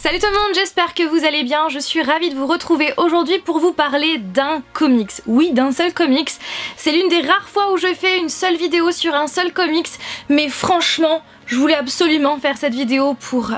Salut tout le monde, j'espère que vous allez bien, je suis ravie de vous retrouver aujourd'hui pour vous parler d'un comics. Oui, d'un seul comics. C'est l'une des rares fois où je fais une seule vidéo sur un seul comics, mais franchement, je voulais absolument faire cette vidéo pour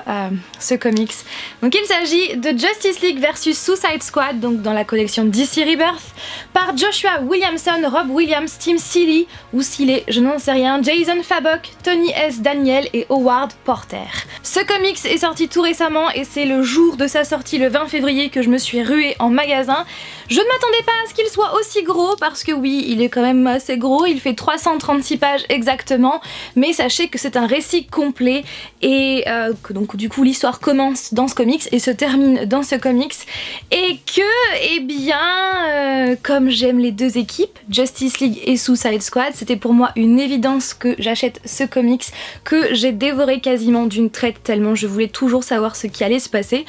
ce comics. Donc il s'agit de Justice League vs Suicide Squad, donc dans la collection DC Rebirth, par Joshua Williamson, Rob Williams, Tim Seeley, ou Seeley, je n'en sais rien, Jason Fabok, Tony S. Daniel et Howard Porter. Ce comics est sorti tout récemment et c'est le jour de sa sortie, le 20 février, que je me suis ruée en magasin. Je ne m'attendais pas à ce qu'il soit aussi gros, parce que oui, il est quand même assez gros, il fait 336 pages exactement, mais sachez que c'est un récit complet et que donc du coup l'histoire commence dans ce comics et se termine dans ce comics et que, eh bien, comme j'aime les deux équipes, Justice League et Suicide Squad, c'était pour moi une évidence que j'achète ce comics, que j'ai dévoré quasiment d'une traite tellement je voulais toujours savoir ce qui allait se passer.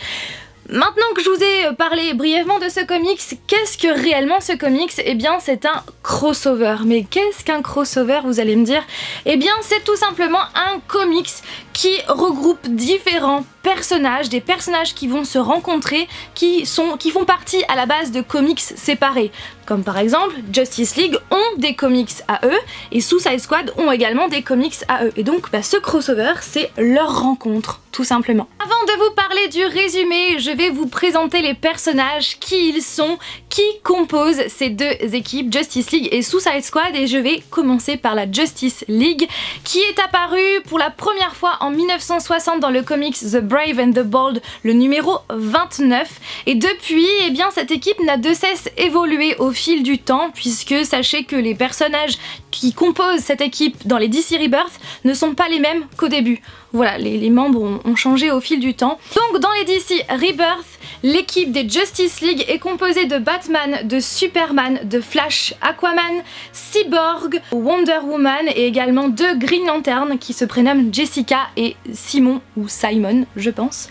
Maintenant que je vous ai parlé brièvement de ce comics, qu'est-ce que réellement ce comics? Eh bien c'est un crossover. Mais qu'est-ce qu'un crossover, vous allez me dire? Eh bien c'est tout simplement un comics qui regroupe différents personnages, des personnages qui vont se rencontrer, qui font partie à la base de comics séparés. Comme par exemple, Justice League ont des comics à eux et Suicide Squad ont également des comics à eux. Et donc ce crossover, c'est leur rencontre, tout simplement. Avant de vous parler du résumé, je vais vous présenter les personnages, qui ils sont, qui composent ces deux équipes, Justice League et Suicide Squad, et je vais commencer par la Justice League, qui est apparue pour la première fois en 1960 dans le comics The Brave and the Bold, le numéro 29, et depuis, eh bien, cette équipe n'a de cesse évolué au fil du temps, puisque sachez que les personnages qui composent cette équipe dans les DC Rebirth ne sont pas les mêmes qu'au début. Voilà, les membres ont changé au fil du temps. Donc dans les DC Rebirth, l'équipe des Justice League est composée de Batman, de Superman, de Flash, Aquaman, Cyborg, Wonder Woman et également de Green Lantern qui se prénomment Jessica et Simon, ou Simon je pense.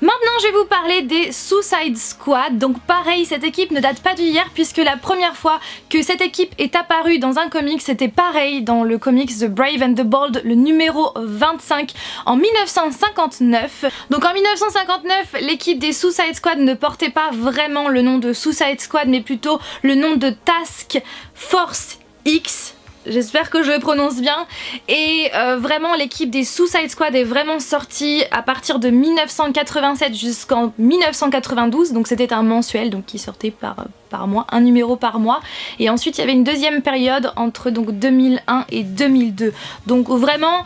Maintenant je vais vous parler des Suicide Squad, donc pareil, cette équipe ne date pas d'hier puisque la première fois que cette équipe est apparue dans un comic, c'était pareil dans le comics The Brave and the Bold, le numéro 25 en 1959. Donc en 1959, l'équipe des Suicide Squad ne portait pas vraiment le nom de Suicide Squad mais plutôt le nom de Task Force X. J'espère que je le prononce bien. Et vraiment l'équipe des Suicide Squad est vraiment sortie à partir de 1987 jusqu'en 1992. Donc c'était un mensuel donc qui sortait par mois, un numéro par mois. Et ensuite il y avait une deuxième période entre donc 2001 et 2002. Donc vraiment...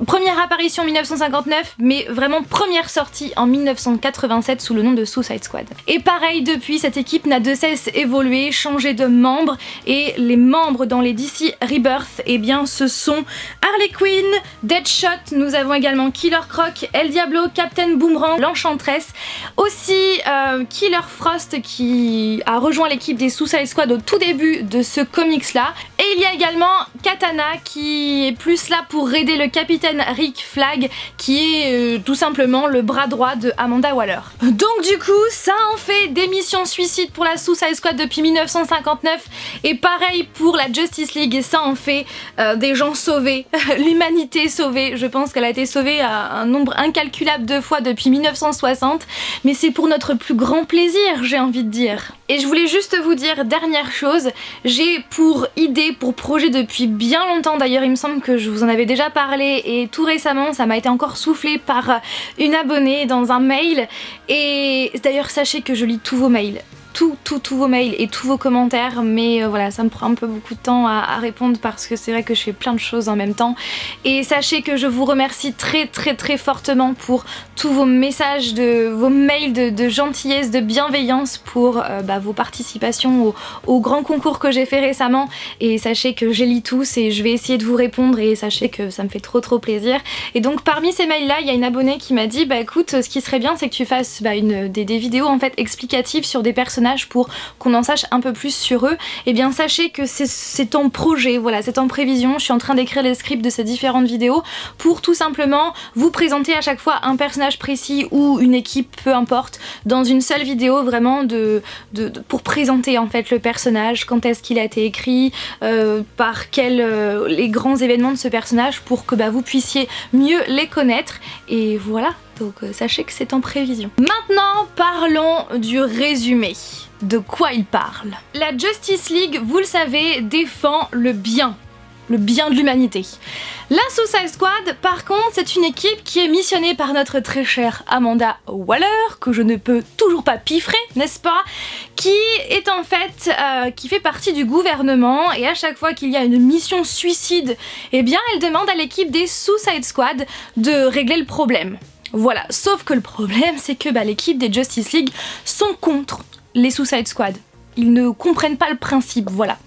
première apparition en 1959, mais vraiment première sortie en 1987 sous le nom de Suicide Squad. Et pareil, depuis, cette équipe n'a de cesse évolué, changé de membres, et les membres dans les DC Rebirth, eh bien ce sont Harley Quinn, Deadshot, nous avons également Killer Croc, El Diablo, Captain Boomerang, l'Enchantress, aussi Killer Frost qui a rejoint l'équipe des Suicide Squad au tout début de ce comics là, et il y a également Katana qui est plus là pour aider le capitaine Rick Flag qui est tout simplement le bras droit de Amanda Waller. Donc du coup ça en fait des missions suicides pour la Suicide Squad depuis 1959 et pareil pour la Justice League, ça en fait des gens sauvés, l'humanité sauvée. Je pense qu'elle a été sauvée à un nombre incalculable de fois depuis 1960, mais c'est pour notre plus grand plaisir, j'ai envie de dire. Et je voulais juste vous dire, dernière chose, j'ai pour idée, pour projet depuis bien longtemps, d'ailleurs il me semble que je vous en avais déjà parlé et tout récemment ça m'a été encore soufflé par une abonnée dans un mail, et d'ailleurs sachez que je lis tous vos mails. Tous vos mails et tous vos commentaires, mais voilà, ça me prend un peu beaucoup de temps à répondre parce que c'est vrai que je fais plein de choses en même temps. Et sachez que je vous remercie très fortement pour tous vos messages, vos mails de gentillesse, de bienveillance pour vos participations au grand concours que j'ai fait récemment. Et sachez que je les lis tous et je vais essayer de vous répondre, et sachez que ça me fait trop plaisir. Et donc parmi ces mails là, il y a une abonnée qui m'a dit écoute, ce qui serait bien c'est que tu fasses des vidéos en fait explicatives sur des personnages pour qu'on en sache un peu plus sur eux. Et bien sachez que c'est en projet, voilà, c'est en prévision. Je suis en train d'écrire les scripts de ces différentes vidéos pour tout simplement vous présenter à chaque fois un personnage précis ou une équipe, peu importe, dans une seule vidéo, vraiment pour présenter en fait le personnage, quand est-ce qu'il a été écrit, par les grands événements de ce personnage, pour que vous puissiez mieux les connaître. Et voilà. donc sachez que c'est en prévision. Maintenant parlons du résumé. De quoi il parle? La Justice League, vous le savez, défend le bien de l'humanité. La Suicide Squad, par contre, c'est une équipe qui est missionnée par notre très chère Amanda Waller, que je ne peux toujours pas piffrer, n'est-ce pas? Qui est en fait, qui fait partie du gouvernement, et à chaque fois qu'il y a une mission suicide, eh bien elle demande à l'équipe des Suicide Squad de régler le problème. Voilà, sauf que le problème, c'est que l'équipe des Justice League sont contre les Suicide Squad. Ils ne comprennent pas le principe, voilà.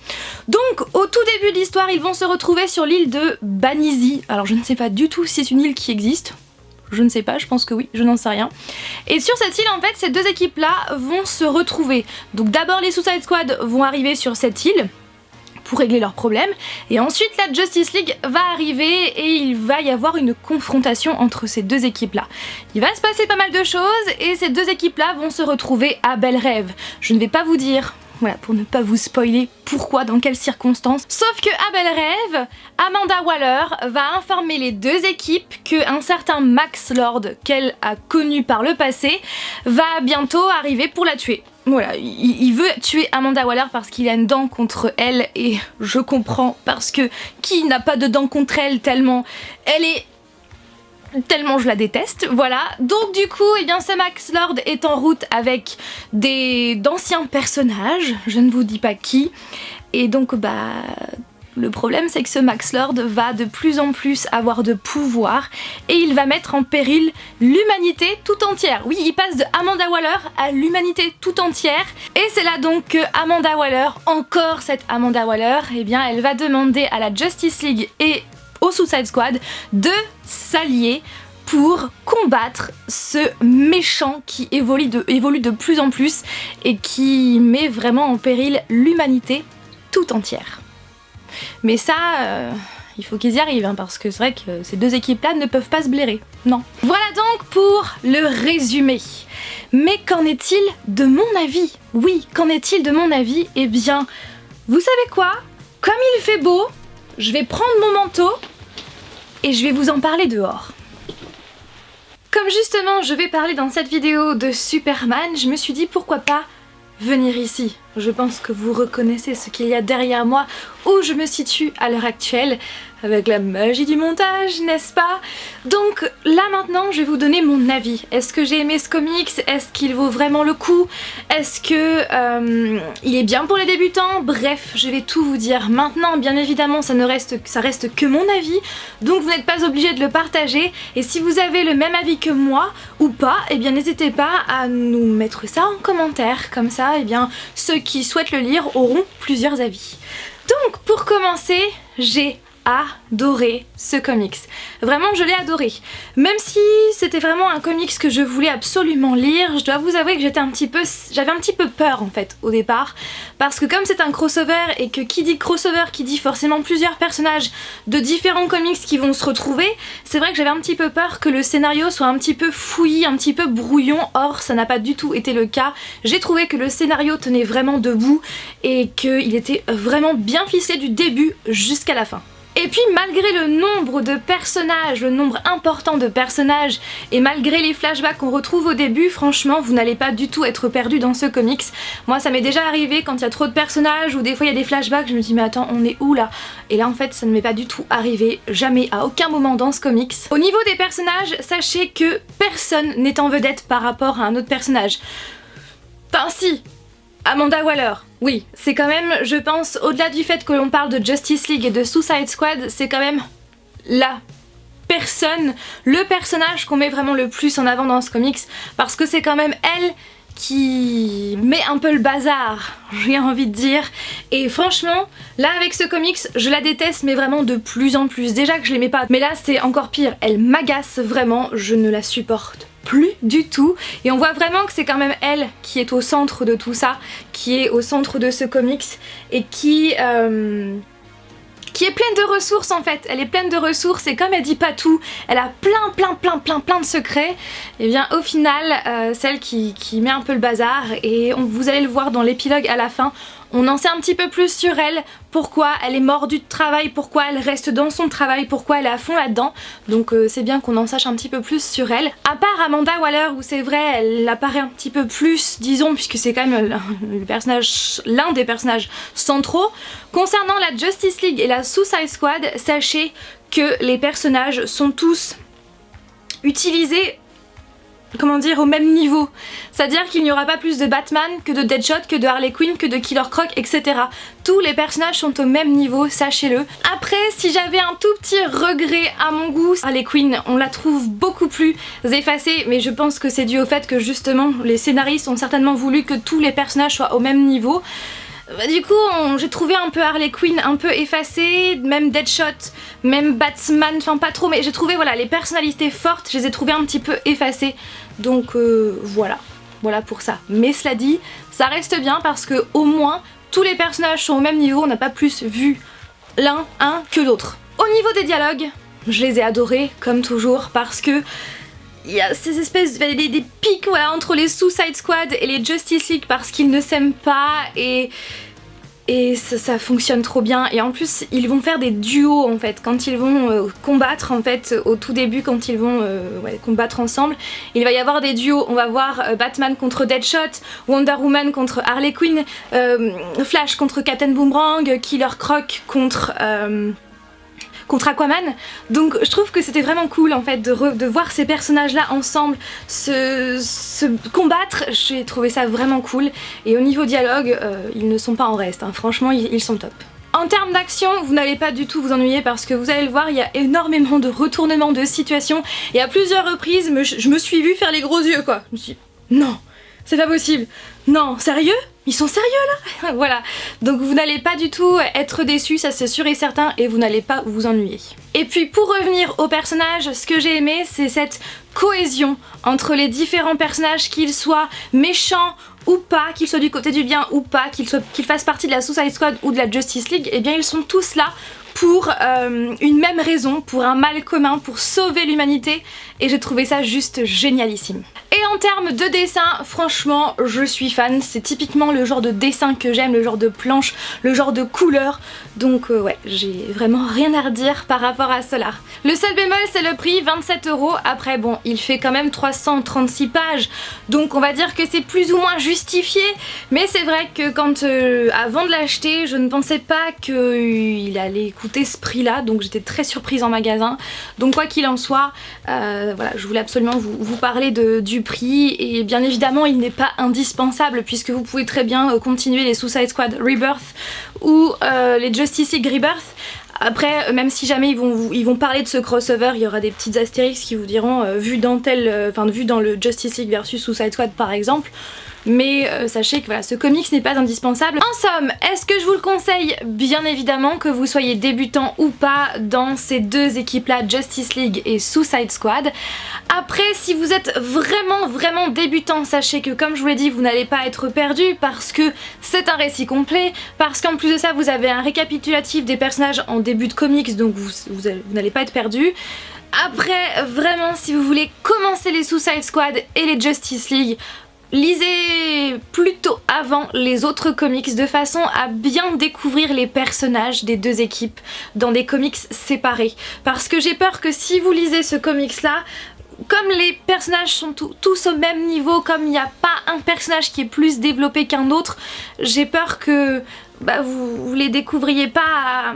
Donc, au tout début de l'histoire, ils vont se retrouver sur l'île de Banizi. Alors, je ne sais pas du tout si c'est une île qui existe. Je ne sais pas, je pense que oui, je n'en sais rien. Et sur cette île, en fait, ces deux équipes-là vont se retrouver. Donc, d'abord, les Suicide Squad vont arriver sur cette île pour régler leurs problèmes, et ensuite la Justice League va arriver et il va y avoir une confrontation entre ces deux équipes-là. Il va se passer pas mal de choses et ces deux équipes-là vont se retrouver à Bel Rêve. Je ne vais pas vous dire, voilà, pour ne pas vous spoiler pourquoi, dans quelles circonstances. Sauf que à Bel Rêve, Amanda Waller va informer les deux équipes qu'un certain Max Lord, qu'elle a connu par le passé, va bientôt arriver pour la tuer. Voilà, il veut tuer Amanda Waller parce qu'il a une dent contre elle, et je comprends, parce que qui n'a pas de dent contre elle tellement je la déteste, voilà. Donc du coup, eh bien, ce Max Lord est en route avec d'anciens personnages, je ne vous dis pas qui, et donc le problème, c'est que ce Max Lord va de plus en plus avoir de pouvoir et il va mettre en péril l'humanité tout entière. Oui, il passe de Amanda Waller à l'humanité tout entière. Et c'est là donc que Amanda Waller, encore cette Amanda Waller, eh bien, elle va demander à la Justice League et au Suicide Squad de s'allier pour combattre ce méchant qui évolue de plus en plus et qui met vraiment en péril l'humanité tout entière. Mais ça, il faut qu'ils y arrivent, hein, parce que c'est vrai que ces deux équipes-là ne peuvent pas se blairer. Non. Voilà donc pour le résumé. Mais qu'en est-il de mon avis? Oui, qu'en est-il de mon avis? Eh bien, vous savez quoi? Comme il fait beau, je vais prendre mon manteau et je vais vous en parler dehors. Comme justement je vais parler dans cette vidéo de Superman, je me suis dit pourquoi pas venir ici. Je pense que vous reconnaissez ce qu'il y a derrière moi, où je me situe à l'heure actuelle, avec la magie du montage, n'est-ce pas? Donc là maintenant je vais vous donner mon avis. Est-ce que j'ai aimé ce comics? Est-ce qu'il vaut vraiment le coup? Est-ce que il est bien pour les débutants? Bref, je vais tout vous dire. Maintenant bien évidemment ça reste que mon avis, donc vous n'êtes pas obligé de le partager, et si vous avez le même avis que moi ou pas, eh bien n'hésitez pas à nous mettre ça en commentaire, comme ça eh bien ceux qui souhaitent le lire auront plusieurs avis. Donc pour commencer, j'ai adoré ce comics. Vraiment, je l'ai adoré. Même si c'était vraiment un comics que je voulais absolument lire, je dois vous avouer que j'avais un petit peu peur en fait au départ, parce que comme c'est un crossover et que qui dit crossover qui dit forcément plusieurs personnages de différents comics qui vont se retrouver, c'est vrai que j'avais un petit peu peur que le scénario soit un petit peu fouillis, un petit peu brouillon. Or ça n'a pas du tout été le cas. J'ai trouvé que le scénario tenait vraiment debout et qu'il était vraiment bien ficelé du début jusqu'à la fin. Et puis malgré le nombre de personnages, le nombre important de personnages, et malgré les flashbacks qu'on retrouve au début, franchement vous n'allez pas du tout être perdu dans ce comics. Moi ça m'est déjà arrivé quand il y a trop de personnages ou des fois il y a des flashbacks, je me dis mais attends on est où là? Et là en fait ça ne m'est pas du tout arrivé, jamais, à aucun moment dans ce comics. Au niveau des personnages, sachez que personne n'est en vedette par rapport à un autre personnage. Enfin si, Amanda Waller, oui, c'est quand même, je pense, au-delà du fait que l'on parle de Justice League et de Suicide Squad, c'est quand même la personne, le personnage qu'on met vraiment le plus en avant dans ce comics, parce que c'est quand même elle qui met un peu le bazar, j'ai envie de dire. Et franchement, là avec ce comics, je la déteste mais vraiment de plus en plus. Déjà que je l'aimais pas, mais là c'est encore pire, elle m'agace vraiment, je ne la supporte plus du tout, et on voit vraiment que c'est quand même elle qui est au centre de tout ça, qui est au centre de ce comics et qui est pleine de ressources en fait. Elle est pleine de ressources et comme elle dit pas tout, elle a plein de secrets, et bien au final celle qui met un peu le bazar, et vous allez le voir dans l'épilogue à la fin, On en sait un petit peu plus sur elle, pourquoi elle est mordue de travail, pourquoi elle reste dans son travail, pourquoi elle est à fond là-dedans. Donc c'est bien qu'on en sache un petit peu plus sur elle. À part Amanda Waller où c'est vrai elle apparaît un petit peu plus, disons, puisque c'est quand même l'un des personnages centraux. Concernant la Justice League et la Suicide Squad, sachez que les personnages sont tous utilisés, comment dire, au même niveau. C'est-à-dire qu'il n'y aura pas plus de Batman que de Deadshot, que de Harley Quinn, que de Killer Croc, etc. Tous les personnages sont au même niveau, sachez-le. Après, si j'avais un tout petit regret à mon goût, Harley Quinn, on la trouve beaucoup plus effacée, mais je pense que c'est dû au fait que justement, les scénaristes ont certainement voulu que tous les personnages soient au même niveau. Du coup, j'ai trouvé un peu Harley Quinn un peu effacée, même Deadshot, même Batman, enfin pas trop, mais j'ai trouvé voilà les personnalités fortes, je les ai trouvées un petit peu effacées. Donc voilà pour ça. Mais cela dit, ça reste bien parce que au moins tous les personnages sont au même niveau, on n'a pas plus vu l'un que l'autre. Au niveau des dialogues, je les ai adorés comme toujours parce que il y a ces espèces des pics voilà, entre les Suicide Squad et les Justice League parce qu'ils ne s'aiment pas et ça fonctionne trop bien. Et en plus ils vont faire des duos en fait quand ils vont combattre en fait au tout début quand ils vont combattre ensemble. Il va y avoir des duos, on va voir Batman contre Deadshot, Wonder Woman contre Harley Quinn, Flash contre Captain Boomerang, Killer Croc contre Aquaman. Donc je trouve que c'était vraiment cool en fait de voir ces personnages là ensemble se combattre. J'ai trouvé ça vraiment cool et au niveau dialogue ils ne sont pas en reste hein. Franchement ils sont top. En termes d'action, vous n'allez pas du tout vous ennuyer parce que vous allez le voir, il y a énormément de retournements de situation et à plusieurs reprises je me suis vue faire les gros yeux quoi. Je me suis dit non, c'est pas possible. Non, sérieux? Ils sont sérieux là? Voilà, donc vous n'allez pas du tout être déçus, ça c'est sûr et certain, et vous n'allez pas vous ennuyer. Et puis pour revenir aux personnages, ce que j'ai aimé c'est cette cohésion entre les différents personnages, qu'ils soient méchants ou pas, qu'ils soient du côté du bien ou pas, qu'ils fassent partie de la Suicide Squad ou de la Justice League, et bien ils sont tous là pour une même raison, pour un mal commun, pour sauver l'humanité, et j'ai trouvé ça juste génialissime. Et en termes de dessin, franchement, je suis fan, c'est typiquement le genre de dessin que j'aime, le genre de planche, le genre de couleur, donc ouais, j'ai vraiment rien à redire par rapport à cela. Le seul bémol, c'est le prix, 27 €, après bon, il fait quand même 336 pages, donc on va dire que c'est plus ou moins justifié, mais c'est vrai que quand, avant de l'acheter, je ne pensais pas qu'il allait coûter ce prix-là, donc j'étais très surprise en magasin, donc quoi qu'il en soit, voilà, je voulais absolument vous parler du prix, et bien évidemment il n'est pas indispensable puisque vous pouvez très bien continuer les Suicide Squad Rebirth ou les Justice League Rebirth. Après, même si jamais ils vont parler de ce crossover, il y aura des petites astérisques qui vous diront vu dans le Justice League versus Suicide Squad par exemple. Mais sachez que voilà, ce comics n'est pas indispensable. En somme, est-ce que je vous le conseille? Bien évidemment, que vous soyez débutant ou pas dans ces deux équipes là, Justice League et Suicide Squad. Après, si vous êtes vraiment débutant, sachez que comme je vous l'ai dit, vous n'allez pas être perdu parce que c'est un récit complet, parce qu'en plus de ça vous avez un récapitulatif des personnages en début de comics, donc vous n'allez pas être perdu. Après, vraiment, si vous voulez commencer les Suicide Squad et les Justice League, lisez plutôt avant les autres comics de façon à bien découvrir les personnages des deux équipes dans des comics séparés. Parce que j'ai peur que si vous lisez ce comics là, comme les personnages sont tous au même niveau, comme il n'y a pas un personnage qui est plus développé qu'un autre, j'ai peur que vous les découvriez pas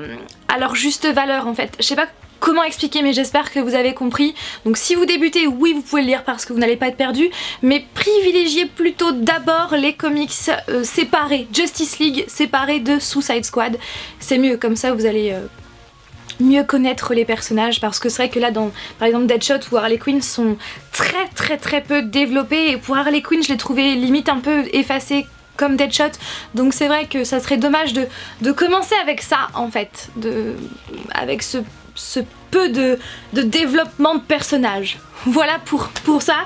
à leur juste valeur en fait. Je sais pas comment expliquer, mais j'espère que vous avez compris. Donc si vous débutez, oui vous pouvez le lire parce que vous n'allez pas être perdu, mais privilégiez plutôt d'abord les comics séparés, Justice League séparés de Suicide Squad, c'est mieux, comme ça vous allez mieux connaître les personnages, parce que c'est vrai que là dans par exemple Deadshot ou Harley Quinn sont très peu développés, et pour Harley Quinn je l'ai trouvé limite un peu effacé comme Deadshot, donc c'est vrai que ça serait dommage de commencer avec ça en fait, avec ce peu de développement de personnages. Voilà pour ça.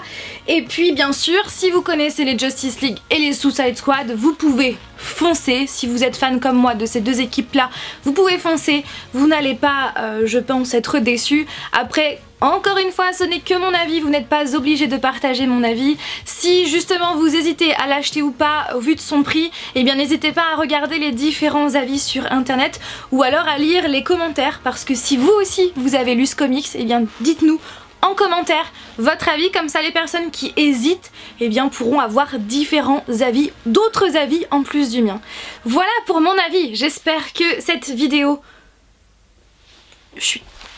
Et puis bien sûr, si vous connaissez les Justice League et les Suicide Squad, vous pouvez foncer. Si vous êtes fan comme moi de ces deux équipes là, vous pouvez foncer, vous n'allez pas je pense être déçus. Après, Encore une fois, ce n'est que mon avis, vous n'êtes pas obligé de partager mon avis. Si justement vous hésitez à l'acheter ou pas au vu de son prix, eh bien n'hésitez pas à regarder les différents avis sur internet ou alors à lire les commentaires, parce que si vous aussi vous avez lu ce comics, eh bien dites-nous en commentaire votre avis, comme ça les personnes qui hésitent eh bien pourront avoir différents avis, d'autres avis en plus du mien. Voilà pour mon avis, j'espère que cette vidéo...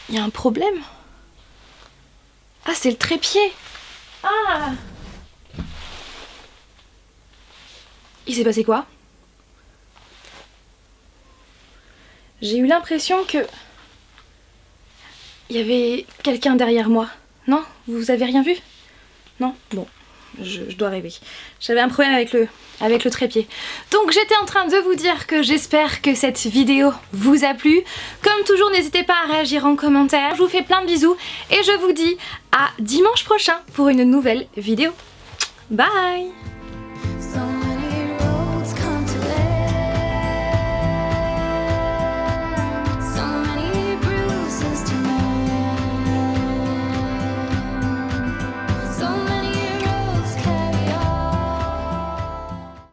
Il y a un problème? Ah, c'est le trépied. Ah! Il s'est passé quoi? J'ai eu l'impression que... il y avait quelqu'un derrière moi. Non? Vous avez rien vu? Non? Bon, je dois rêver. J'avais un problème avec le trépied. Donc j'étais en train de vous dire que j'espère que cette vidéo vous a plu. Comme toujours, n'hésitez pas à réagir en commentaire. Je vous fais plein de bisous et je vous dis à dimanche prochain pour une nouvelle vidéo. Bye!